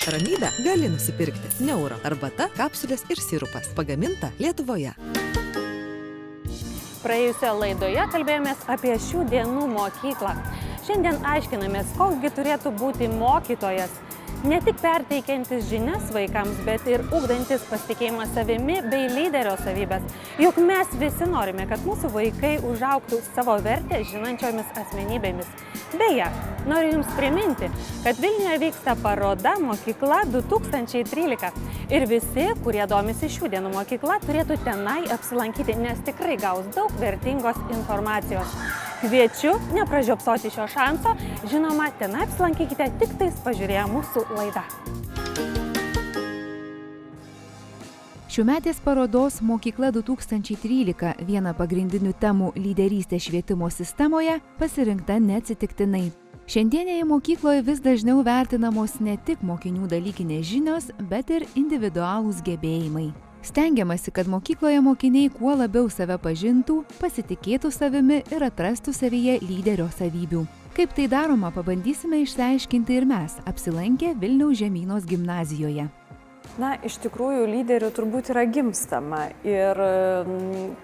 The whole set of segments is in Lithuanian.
Ramybę gali nusipirkti. Neuro arbata, kapsulės ir sirupas. Pagaminta Lietuvoje. Praėjusioje laidoje kalbėjomės apie šių dienų mokyklą. Šiandien aiškinamės, koksgi turėtų būti mokytojas. Ne tik perteikiantis žinias vaikams, bet ir ugdantis pasitikėjimą savimi bei lyderio savybės. Juk mes visi norime, kad mūsų vaikai užaugtų savo vertę žinančiomis asmenybėmis. Beje, noriu Jums priminti, kad Vilniuje vyksta paroda Mokykla 2013. Ir visi, kurie domisi šių dienų mokykla, turėtų tenai apsilankyti, nes tikrai gaus daug vertingos informacijos. Kviečiu nepražiopsoti šio šanso, žinoma, ten apsilankykite tik tais pažiūrėję mūsų laidą. Šiųmetės parodos Mokykla 2013 viena pagrindinių temų lyderystė švietimo sistemoje pasirinkta neatsitiktinai. Šiandienėje mokykloje vis dažniau vertinamos ne tik mokinių dalykinės žinios, bet ir individualūs gebėjimai. Stengiamasi, kad mokykloje mokiniai kuo labiau save pažintų, pasitikėtų savimi ir atrastų savyje lyderio savybių. Kaip tai daroma, pabandysime išsiaiškinti ir mes, apsilankę Vilniaus Žemynos gimnazijoje. Na, iš tikrųjų, lyderių turbūt yra gimstama ir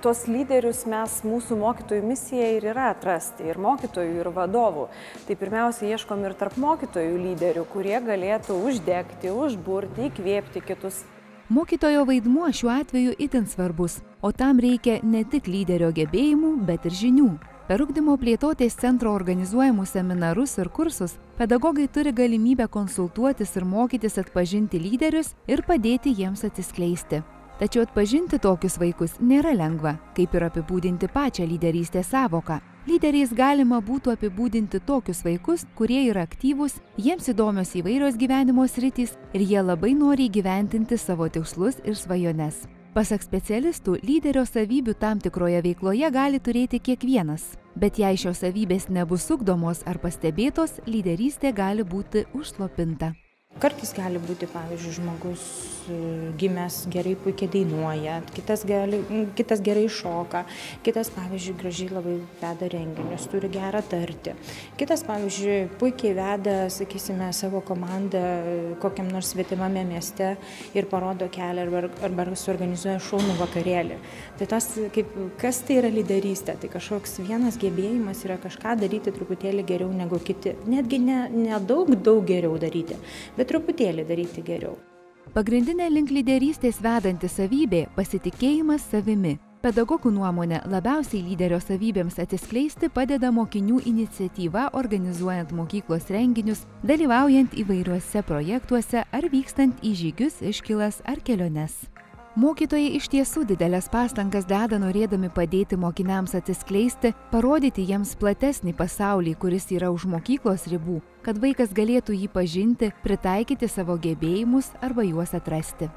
tuos lyderius mes, mūsų mokytojų misija ir yra atrasti, ir mokytojų, ir vadovų. Tai pirmiausia, ieškom ir tarp mokytojų lyderių, kurie galėtų uždegti, užburti, įkvėpti kitus. Mokytojo vaidmuo šiuo atveju itin svarbus, o tam reikia ne tik lyderio gebėjimų, bet ir žinių. Per ugdymo plėtotės centro organizuojamus seminarus ir kursus pedagogai turi galimybę konsultuotis ir mokytis atpažinti lyderius ir padėti jiems atsiskleisti. Tačiau atpažinti tokius vaikus nėra lengva, kaip ir apibūdinti pačią lyderystės sąvoką. Lyderiais galima būtų apibūdinti tokius vaikus, kurie yra aktyvūs, jiems įdomios įvairios gyvenimo sritys ir jie labai nori įgyventinti savo tikslus ir svajones. Pasak specialistų, lyderio savybių tam tikroje veikloje gali turėti kiekvienas. Bet jei šios savybės nebus ugdomos ar pastebėtos, lyderystė gali būti užslopinta. Kartais gali būti, pavyzdžiui, žmogus gimęs gerai puikiai dainuoja, kitas gerai šoka, kitas, pavyzdžiui, gražiai labai veda renginius, turi gerą tartį. Kitas, pavyzdžiui, puikiai veda, sakysime, savo komandą kokiam nors svetimame mieste ir parodo kelią arba suorganizuoja šaunų vakarėlį. Tai kas tai yra lyderystė? Tai kažkoks vienas gebėjimas yra kažką daryti truputėlį geriau negu kiti. Netgi ne daug geriau daryti, bet truputėlį daryti geriau. Pagrindinė link lyderystės vedanti savybė – pasitikėjimas savimi. Pedagogų nuomonė, labiausiai lyderio savybėms atsiskleisti padeda mokinių iniciatyva organizuojant mokyklos renginius, dalyvaujant įvairiuose projektuose ar vykstant į žygius, iškylas ar keliones. Mokytojai iš tiesų didelės pastangas deda norėdami padėti mokiniams atsiskleisti, parodyti jiems platesnį pasaulį, kuris yra už mokyklos ribų, kad vaikas galėtų jį pažinti, pritaikyti savo gebėjimus arba juos atrasti.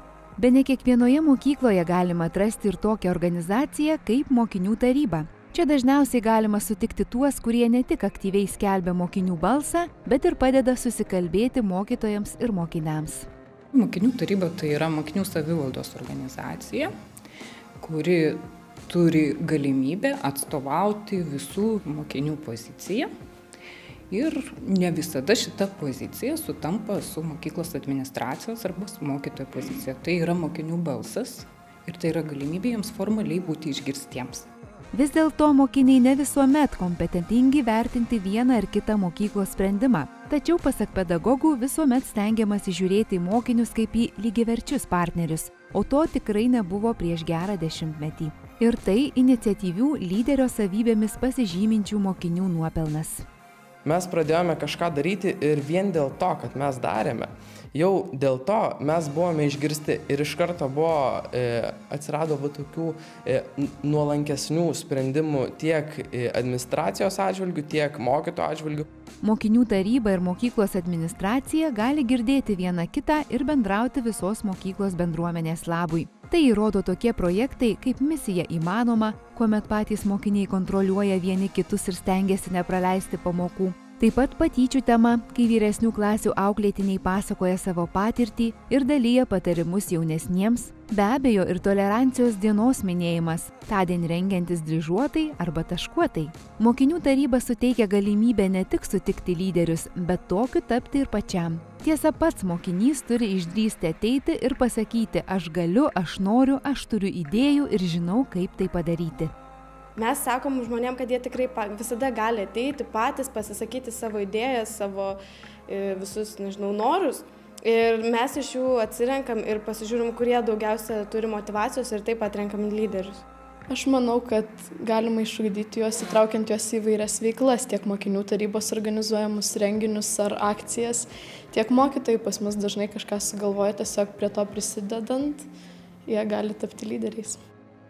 Bene kiekvienoje mokykloje galima atrasti ir tokią organizaciją kaip mokinių taryba. Čia dažniausiai galima sutikti tuos, kurie ne tik aktyviai skelbia mokinių balsą, bet ir padeda susikalbėti mokytojams ir mokiniams. Mokinių taryba tai yra mokinių savivaldos organizacija, kuri turi galimybę atstovauti visų mokinių poziciją ir ne visada šita pozicija sutampa su mokyklos administracijos arba su mokytojo pozicija. Tai yra mokinių balsas ir tai yra galimybė jiems formaliai būti išgirstiems. Vis dėlto mokiniai ne visuomet kompetentingi vertinti vieną ar kitą mokyklos sprendimą. Tačiau, pasak pedagogų, visuomet stengiamasi žiūrėti į mokinius kaip į lygiaverčius partnerius, o to tikrai nebuvo prieš gerą dešimtmetį. Ir tai iniciatyvių lyderio savybėmis pasižyminčių mokinių nuopelnas. Mes pradėjome kažką daryti ir vien dėl to, kad mes darėme, jau dėl to mes buvome išgirsti ir iš karto atsirado tokių nuolankesnių sprendimų tiek administracijos atžvilgių, tiek mokytojų atžvilgių. Mokinių taryba ir mokyklos administracija gali girdėti vieną kitą ir bendrauti visos mokyklos bendruomenės labui. Tai įrodo tokie projektai kaip Misija įmanoma, kuomet patys mokiniai kontroliuoja vieni kitus ir stengiasi nepraleisti pamokų. Taip pat patyčių tema, kai vyresnių klasių auklėtiniai pasakoja savo patirtį ir dalyja patarimus jaunesniems, be abejo ir tolerancijos dienos minėjimas, tądien rengiantis dryžuotai arba taškuotai. Mokinių taryba suteikia galimybę ne tik sutikti lyderius, bet tokiu tapti ir pačiam. Tiesa, pats mokinys turi išdrįsti ateiti ir pasakyti, aš galiu, aš noriu, aš turiu idėjų ir žinau, kaip tai padaryti. Mes sakom žmonėm, kad jie tikrai visada gali ateiti patys, pasisakyti savo idėjas, savo visus, norus. Ir mes iš jų atsirenkam ir pasižiūrim, kurie daugiausia turi motyvacijos ir taip atrenkam lyderius. Aš manau, kad galima išugdyti juos, įtraukiant juos į vairias veiklas, tiek mokinių tarybos organizuojamus renginius ar akcijas, tiek mokytojai pas mus dažnai kažką sugalvoja, tiesiog prie to prisidedant, jie gali tapti lyderiais.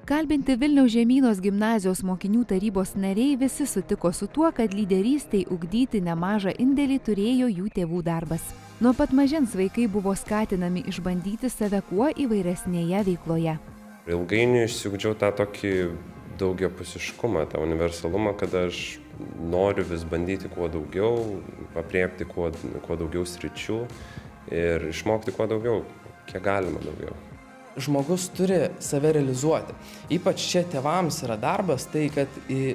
Kalbinti Vilniaus Žemynos gimnazijos mokinių tarybos nariai visi sutiko su tuo, kad lyderystei ugdyti nemažą indėlį turėjo jų tėvų darbas. Nuo pat mažens vaikai buvo skatinami išbandyti save kuo įvairesnėje veikloje. Ilgainiui išsiugdžiau tą tokį daugiapusiškumą, tą universalumą, kad aš noriu vis bandyti kuo daugiau, apriepti kuo daugiau sričių ir išmokti kuo daugiau, kiek galima daugiau. Žmogus turi save realizuoti. Ypač čia tėvams yra darbas, tai kad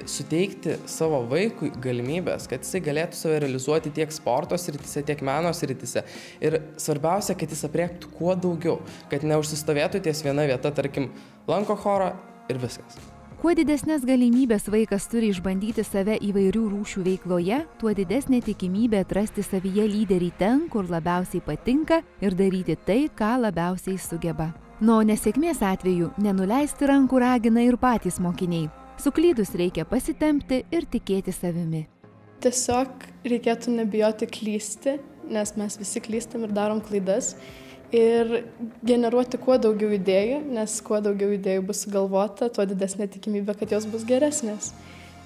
suteikti savo vaikui galimybės, kad jisai galėtų save realizuoti tiek sporto srityse, tiek meno srityse. Ir svarbiausia, kad jis apriektų kuo daugiau, kad neužsistovėtų ties viena vieta, tarkim, lanko chorą ir viskas. Kuo didesnės galimybės vaikas turi išbandyti save įvairių rūšių veikloje, tuo didesnė tikimybė atrasti savyje lyderį ten, kur labiausiai patinka ir daryti tai, ką labiausiai sugeba. Nuo nesėkmės atveju nenuleisti rankų ragina ir patys mokiniai. Suklydus reikia pasitempti ir tikėti savimi. Tiesiog reikėtų nebijoti klysti, nes mes visi klystam ir darom klaidas. Ir generuoti kuo daugiau idėjų, nes kuo daugiau idėjų bus sugalvota, tuo didesnė tikimybė, kad jos bus geresnės.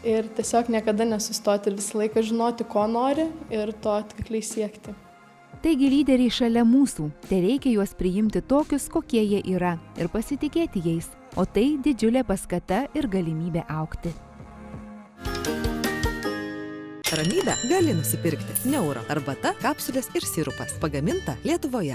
Ir tiesiog niekada nesustoti ir visą laiką žinoti, ko nori ir to atkakliai siekti. Taigi lyderiai šalia mūsų, tai reikia juos priimti tokius, kokie jie yra ir pasitikėti jais, o tai didžiulė paskata ir galimybė augti. Ramybę gali nusipirkti. Neuro arbata, kapsulės ir sirupas. Pagaminta Lietuvoje.